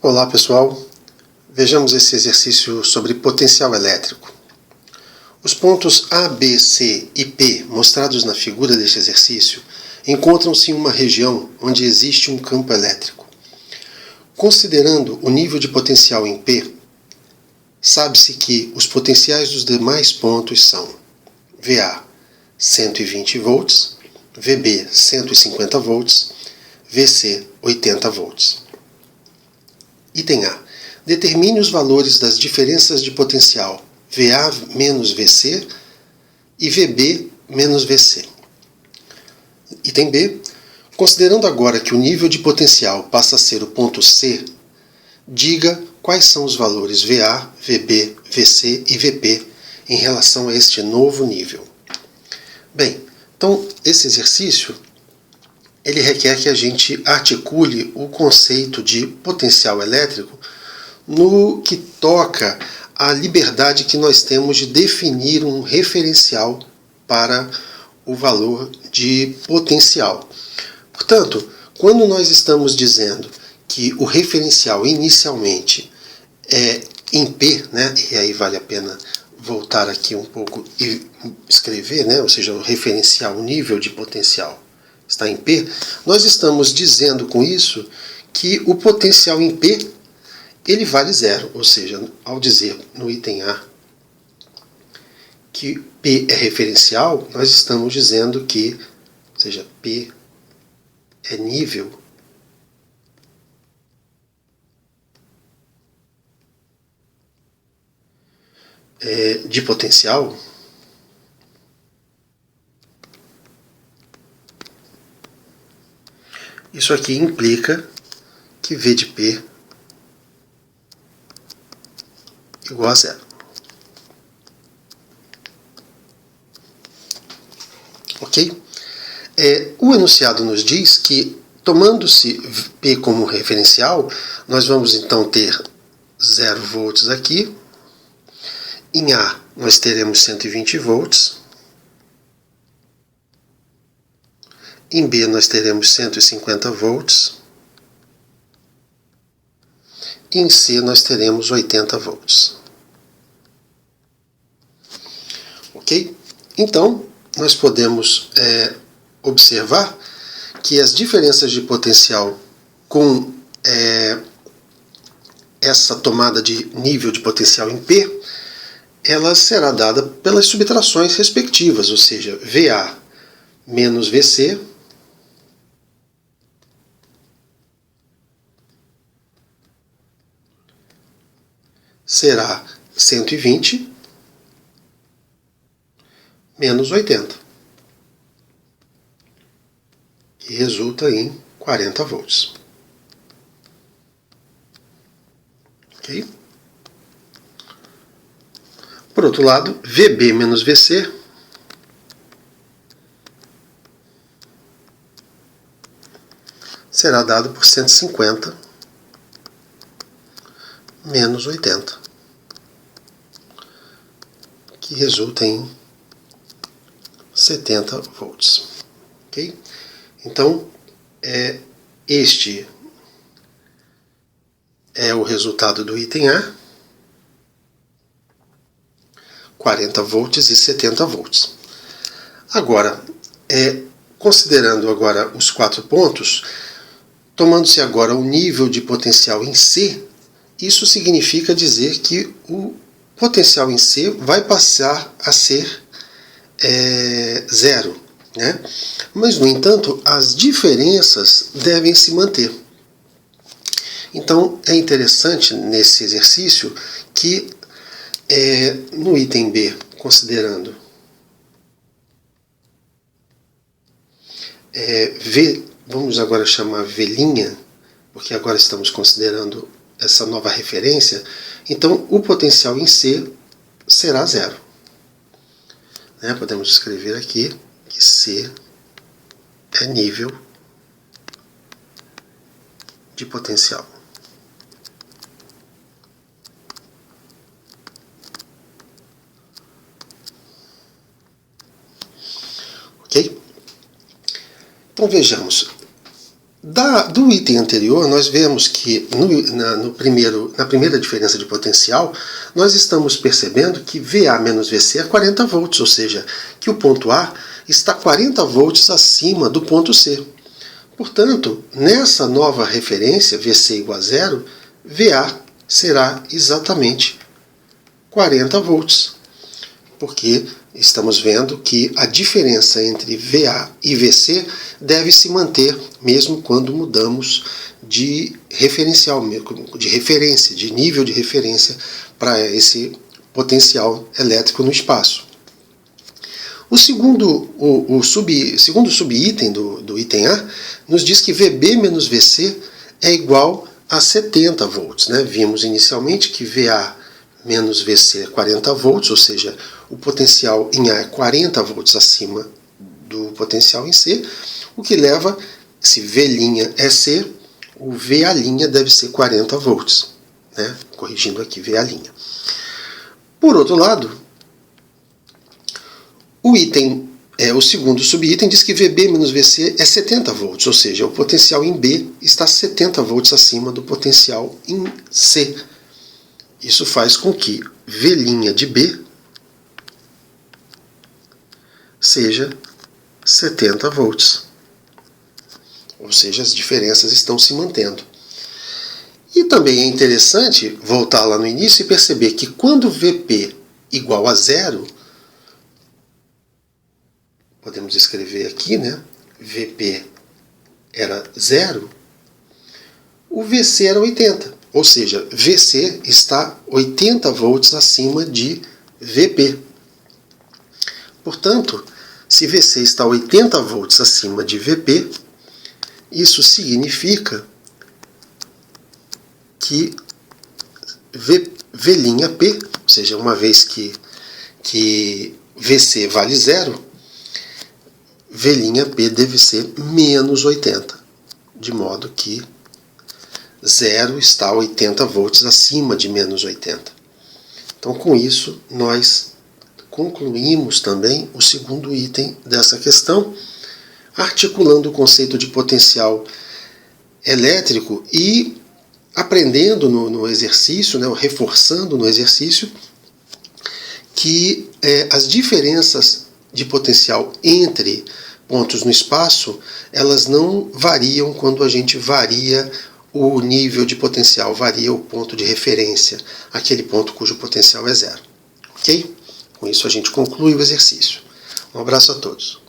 Olá pessoal, vejamos esse exercício sobre potencial elétrico. Os pontos A, B, C e P mostrados na figura deste exercício encontram-se em uma região onde existe um campo elétrico. Considerando o nível de potencial em P, sabe-se que os potenciais dos demais pontos são VA 120 volts, VB 150 volts, VC 80 volts. Item A. Determine os valores das diferenças de potencial VA menos VC e VB menos VC. Item B. Considerando agora que o nível de potencial passa a ser o ponto C, diga quais são os valores VA, VB, VC e VP em relação a este novo nível. Bem, então esse exercício ele requer que a gente articule o conceito de potencial elétrico no que toca à liberdade que nós temos de definir um referencial para o valor de potencial. Portanto, quando nós estamos dizendo que o referencial inicialmente é em P, e aí vale a pena voltar aqui um pouco e escrever, ou seja, o referencial, o nível de potencial está em P, nós estamos dizendo com isso que o potencial em P ele vale zero, ou seja, ao dizer no item A que P é referencial, nós estamos dizendo que, ou seja, P é nível de potencial isso aqui implica que V de P igual a zero. Ok? O enunciado nos diz que, tomando-se P como referencial, nós vamos então ter 0 volts aqui. Em A nós teremos 120 volts. Em B nós teremos 150 volts. Em C nós teremos 80 volts. Ok? Então, nós podemos observar que as diferenças de potencial com essa tomada de nível de potencial em P, ela será dada pelas subtrações respectivas, ou seja, VA menos VC será 120 menos 80, que resulta em 40 volts. Ok? Por outro lado, VB menos VC será dado por 150 menos 80, que resulta em 70 volts. Ok? Então, este é o resultado do item A, 40 volts e 70 volts. Agora, considerando agora os 4 pontos, tomando-se agora o nível de potencial em C, isso significa dizer que o potencial em C vai passar a ser zero. Mas, no entanto, as diferenças devem se manter. Então, é interessante nesse exercício que no item B, considerando V, vamos agora chamar V', porque agora estamos considerando essa nova referência, então o potencial em C será zero. Podemos escrever aqui que C é nível de potencial. Ok? Então vejamos. Do item anterior, nós vemos que na primeira diferença de potencial, nós estamos percebendo que VA menos VC é 40 volts, ou seja, que o ponto A está 40 volts acima do ponto C. Portanto, nessa nova referência, VC igual a zero, VA será exatamente 40 volts, porque estamos vendo que a diferença entre VA e VC deve se manter mesmo quando mudamos de referencial, de referência, de nível de referência para esse potencial elétrico no espaço. O segundo subitem do item A nos diz que VB menos VC é igual a 70 volts. Né? Vimos inicialmente que VA menos VC é 40 volts, ou seja, o potencial em A é 40 volts acima do potencial em C, o que leva, se V' é C, o VA' deve ser 40 volts. Né? Corrigindo aqui VA'. Por outro lado, o segundo subitem diz que VB menos VC é 70 volts, ou seja, o potencial em B está 70 volts acima do potencial em C. Isso faz com que V' de B seja 70 volts. Ou seja, as diferenças estão se mantendo. E também é interessante voltar lá no início e perceber que quando VP igual a zero, podemos escrever aqui, né? VP era 0, o VC era 80. Ou seja, VC está 80 volts acima de VP. Portanto, se VC está 80 volts acima de VP, isso significa que V'P, ou seja, uma vez que VC vale 0, V'P deve ser menos 80, de modo que 0 está 80 volts acima de menos 80. Então, com isso, nós concluímos também o segundo item dessa questão, articulando o conceito de potencial elétrico e aprendendo no exercício, né, reforçando no exercício, que as diferenças de potencial entre pontos no espaço, elas não variam quando a gente varia o nível de potencial, varia o ponto de referência, aquele ponto cujo potencial é zero. Ok? Com isso a gente conclui o exercício. Um abraço a todos.